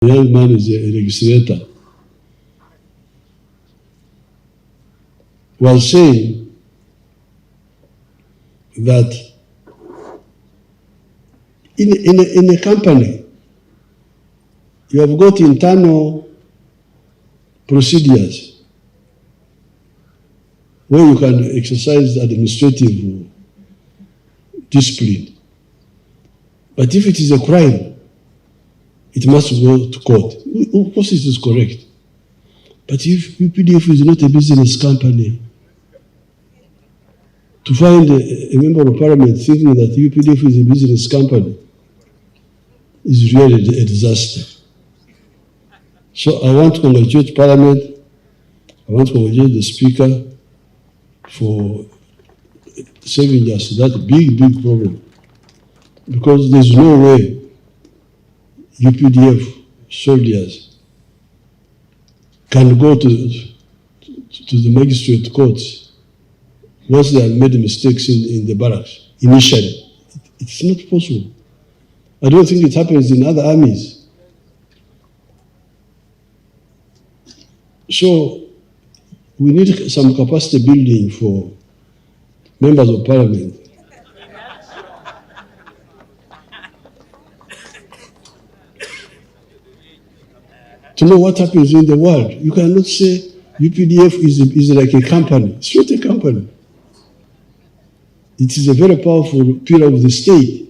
The young man is a legislator, was saying that in a company, you have got internal procedures where you can exercise administrative discipline. But if it is a crime, it must go to court. Of course, it is correct. But if UPDF is not a business company, to find a member of parliament thinking that UPDF is a business company is really a disaster. So I want to congratulate Parliament. I want to congratulate the Speaker for saving us that big problem. Because there's no way UPDF soldiers can go to the magistrate courts once they have made mistakes in the barracks initially. It's not possible. I don't think it happens in other armies. So we need some capacity building for members of parliament. To know what happens in the world. You cannot say UPDF is like a company. It's not a company. It is a very powerful pillar of the state.